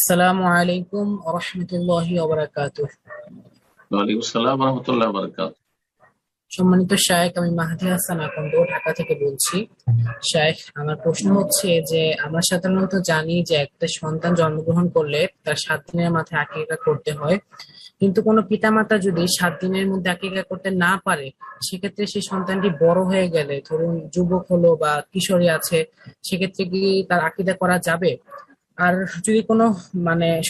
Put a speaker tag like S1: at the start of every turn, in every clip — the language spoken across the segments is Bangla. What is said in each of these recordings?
S1: আসসালামু আলাইকুম রহমতুল্লাহি ওয়া বারাকাতুহু।
S2: ওয়ালাইকুম আসসালাম রহমতুল্লাহ বারকাত।
S1: সম্মানিত শায়েখ, আমি মাহাদি হাসান আকন্দ ঢাকা থেকে বলছি। শায়েখ, আমার প্রশ্ন হচ্ছে যে আমরা সাধারণত জানি যে একটা সন্তান জন্মগ্রহণ করলে তার 7 দিনের মাথায় আকিকা করতে হয়, কিন্তু কোনো পিতামাতা যদি 7 দিনের মধ্যে আকিকা করতে না পারে, সেক্ষেত্রে সেই সন্তানটি বড় হয়ে গেলে, ধরুন যুবক হলো বা কিশোরী আছে, সেক্ষেত্রে কি তার আকিকা করা যাবে? আর যদি কোনো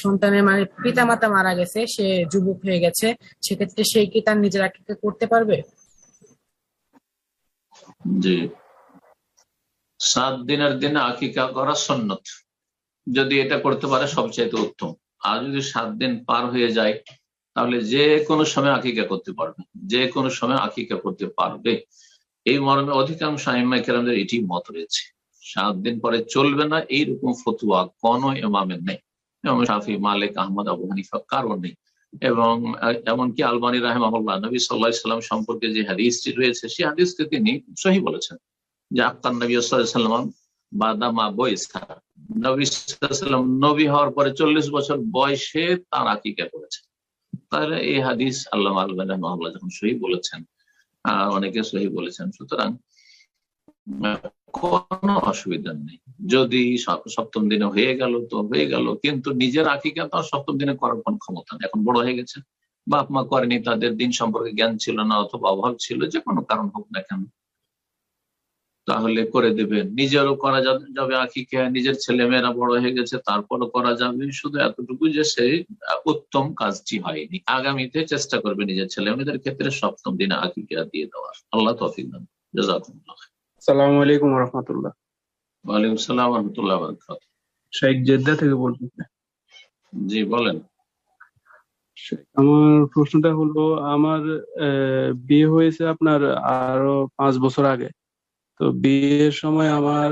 S1: সন্তানের পিতামাতা মারা গেছে, সে যুবক হয়ে গেছে, সেক্ষেত্রে সে কি তার নিজের আকিকা করতে পারবে?
S2: জি, 7 দিনের দিনে আকিকা করা সুন্নত। যদি এটা করতে পারে সবচাইতে উত্তম। আর যদি 7 দিন পার হয়ে যায় তাহলে যে কোনো সময় আকিকা করতে পারবে, যে কোনো সময় আকিকা করতে পারবে। এই মর্মে অধিকাংশ আইম্মায়ে কেরামদের এটি মত রয়েছে। 7 দিন পরে চলবে না এইরকম ফতুয়া কোন ইমামের নেই। ইমাম শাফি, মালিক, আহমদ, আবু হানিফা কারো নেই। এবং এমনকি আলবানী রাহিমাহুল্লাহ নবী সাল্লাল্লাহু আলাইহি সাল্লাম সম্পর্কে যে হাদিসটি রয়েছে সেই হাদিসকে তিনি সহিহ বলেছেন, যে আক্তার নবী সাল্লাল্লাহু আলাইহি সাল্লাম বাদা মা বয়সা, নবী সাল্লাল্লাহু আলাইহি সাল্লাম নবী হওয়ার পরে 40 বছর বয়সে তার আকিকা করেছেন। তাহলে এই হাদিস আল্লামা আলবানী রাহিমাহুল্লাহ যখন সহিহ বলেছেন, অনেকে সহিহ বলেছেন, সুতরাং কোনো অসুবিধা নেই। যদি সপ্তম দিনে হয়ে গেল তো হয়ে গেল, কিন্তু নিজের আকিকা তো আর সপ্তম দিনে করার কোন ক্ষমতা নেই। এখন বড় হয়ে গেছে, বাপ মা করেনি, তাদের দিন সম্পর্কে জ্ঞান ছিল না অথবা অভাব ছিল, যে কোনো কারণ হোক না কেন, তাহলে করে দেবেন। নিজেরও করা যাবে আকিকা, নিজের ছেলে মেয়েরা বড় হয়ে গেছে তারপরও করা যাবে। শুধু এতটুকু যে সেই উত্তম কাজটি হয়নি, আগামীতে চেষ্টা করবে নিজের ছেলে মেয়েদের ক্ষেত্রে সপ্তম দিনে আকিকা দিয়ে দেওয়ার। আল্লাহ তৌফিক দান। জাযাকুমুল্লাহ।
S3: সালামু আলাইকুম রহমতুল্লাহ।
S2: ওয়ালাইকুম সালাম রহমতুল্লাহ বারাকাতুহু।
S3: শেখ জেদ্দা থেকে বলতেছি।
S2: জি বলেন।
S3: আমার প্রশ্নটা হলো, আমার বিয়ে হয়েছে আপনার আরো 5 বছর আগে। তো বিয়ের সময় আমার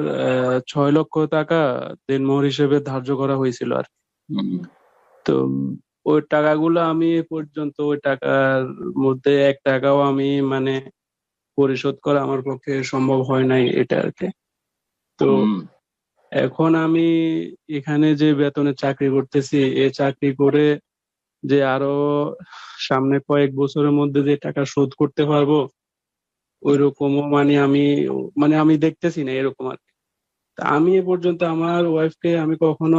S3: 6 লক্ষ টাকা দেনমোহর হিসেবে ধার্য করা হয়েছিল আর কি।
S2: হুম,
S3: তো ওই টাকাগুলো আমি এ পর্যন্ত ওই টাকার মধ্যে 1 টাকাও আমি পরিশোধ করা আমার পক্ষে সম্ভব হয় নাই, এটা আর কি। তো
S2: হুম,
S3: এখন আমি এখানে যে বেতনে চাকরি করতেছি, এই চাকরি করে যে আরো সামনে কয়েক বছরের মধ্যে যে টাকা শোধ করতে পারবো ওই রকমও আমি দেখতেছি না এরকম আর কি। তা আমি এ পর্যন্ত আমার ওয়াইফকে আমি কখনো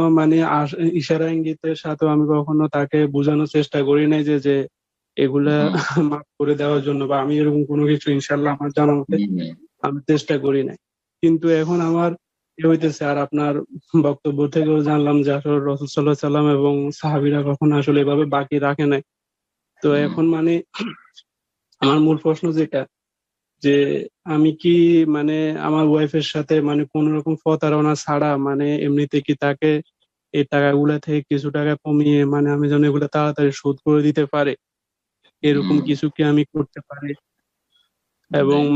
S3: ইশারা ইঙ্গিতের সাথে আমি কখনো তাকে বোঝানোর চেষ্টা করি নাই যে যে এগুলা
S2: হুম,
S3: মাফ করে দেওয়ার জন্য, বা আমি এরকম কোনো কিছু ইনশাল্লাহ আমার জানা মতে
S2: হুম,
S3: আমি চেষ্টা করি নাই। কিন্তু এখন আমার কি হইতেছে, আর আপনার বক্তব্য থেকেও জানলাম যে আসলে রাসূল সাল্লাল্লাহু আলাইহি সাল্লাম এবং সাহাবীরা কখনো আসলে এভাবে বাকি রাখে নাই। তো
S2: হুম,
S3: এখন আমার মূল প্রশ্ন যেটা, যে আমি কি মানে আমার ওয়াইফের সাথে কোন রকম প্রতারণা ছাড়া এমনিতে কি তাকে এই টাকাগুলা থেকে কিছু টাকা কমিয়ে আমি যেন এগুলো তাড়াতাড়ি শোধ করে দিতে পারে, এরকম
S2: হুম।
S3: কিছু কি আমি করতে পারি? এবং
S2: জি।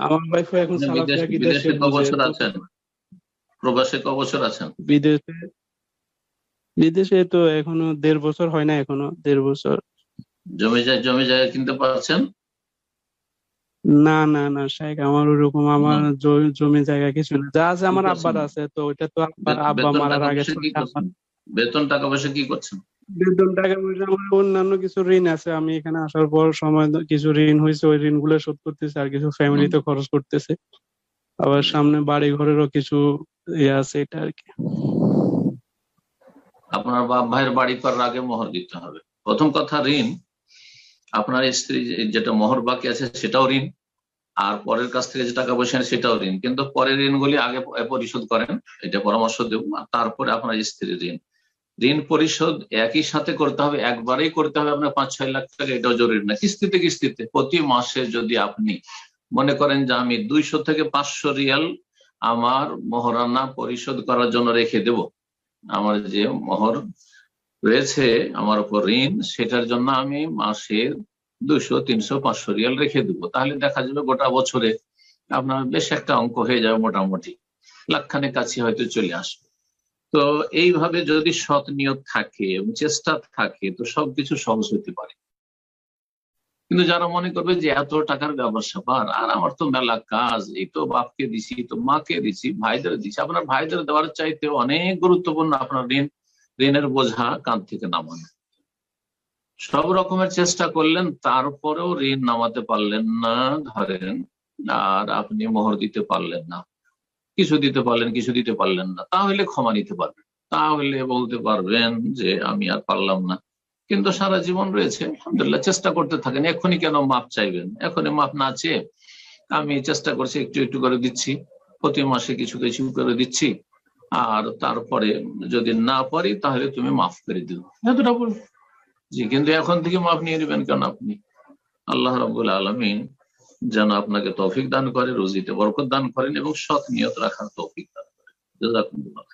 S3: আমার ওয়াইফও এখন
S2: আপনি
S3: সালাফি আকীদা সে
S2: বিদেশে ক
S3: বুঝে
S2: বছর
S3: তো।
S2: আছেন? প্রবাসে ক বছর আছেন?
S3: বিদেশে বিদেশে তো এখনো 1.5 বছর হয় না, এখনো 1.5 বছর।
S2: জমি জায়গা কিনতে পারছেন?
S3: না না না শাইখ, আমার ওরকম আমার
S2: না।
S3: জমি জায়গা কিছু না, যা আছে
S2: কি
S3: আমার
S2: করছেন?
S3: আব্বার আছে, তো ওইটা তো আব্বার আব্বা
S2: বেতন
S3: মারার
S2: টাকা
S3: আগে
S2: পয়সা কি
S3: ছয়টা আমার।
S2: করছেন? বেতন টাকা পয়সা কি করছেন?
S3: বেতন টাকা পয়সা আমার অন্যান্য কিছু ঋণ আছে, আমি এখানে আসার পর সময় কিছু ঋণ হয়েছে, ওই ঋণ গুলো শোধ করতেছে, আর কিছু
S2: হুম,
S3: ফ্যামিলিতে খরচ করতেছে। আবার
S2: জি।
S3: সামনে বাড়ি ঘরেরও কিছু ইয়ে আছে, এটা আর কি।
S2: আপনার বাপ ভাইয়ের বাড়ি করার আগে মোহর দিতে হবে। প্রথম কথা, ঋণ আপনার স্ত্রী যেটা মোহর বাকি আছে সেটাও ঋণ, আর পরের কাছ থেকে যে টাকা পয়সা নেয় সেটাও ঋণ। কিন্তু পরের ঋণগুলি আগে পরিশোধ করেন, এটা পরামর্শ দেব। আর তারপরে আপনার স্ত্রীর ঋণ, ঋণ পরিশোধ একই সাথে করতে হবে, একবারেই করতে হবে আপনার 5-6 লাখ টাকা, এটাও জরুরি না। কিস্তিতে কিস্তিতে প্রতি মাসে যদি আপনি মনে করেন যে আমি 200 থেকে 500 রিয়াল আমার মহারণা পরিশোধ করার জন্য রেখে দেব, আমার যে মোহর রয়েছে আমার উপর ঋণ, সেটার জন্য আমি মাসে 200, 300, 500 রিয়াল রেখে দেবো, তাহলে দেখা যাবে গোটা বছরে আপনার বেশ একটা অঙ্ক হয়ে যাবে, মোটামুটি লাখখানেক কাছে হয়তো চলে আসবে। তো এইভাবে যদি সৎ নিয়ত থাকে এবং চেষ্টা থাকে তো সবকিছু সহজ হতে পারে। কিন্তু যারা মনে করবে যে এত টাকার ব্যবসা পার, আর আমার তো মেলা কাজ, এই তো বাপকে দিছি, তো মাকে দিছি, ভাইদের দিছি, আপনার ভাইদের দেওয়ার চাইতে অনেক গুরুত্বপূর্ণ আপনার ঋণের বোঝা কাঁধ থেকে নামানো। সব রকমের চেষ্টা করলেন, তারপরেও ঋণ নামাতে পারলেন না ধরেন, আর আপনি মোহর দিতে পারলেন না, কিছু দিতে পারলেন কিছু দিতে পারলেন না, তাহলে ক্ষমা নিতে পারবেন, তাহলে বলতে পারবেন যে আমি আর পারলাম না। কিন্তু সারা জীবন রয়েছে, আলহামদুলিল্লাহ, চেষ্টা করতে থাকেন। এখনই কেন মাপ চাইবেন? এখনই মাপ না চেয়ে আমি চেষ্টা করছি, একটু একটু করে দিচ্ছি, প্রতি মাসে কিছু কিছু করে দিচ্ছি, আর তারপরে যদি না পারি তাহলে তুমি মাফ করে দিও, এতটা বলুন। জি, কিন্তু এখন থেকে মাপ নিয়ে নেবেন কেন আপনি? আল্লাহ রাব্বুল আলামিন যেন আপনাকে তৌফিক দান করে, রুজিতে বরকত দান করেন এবং সৎ নিয়ত রাখার তৌফিক দান করেন। জাযাকুমুল্লাহ।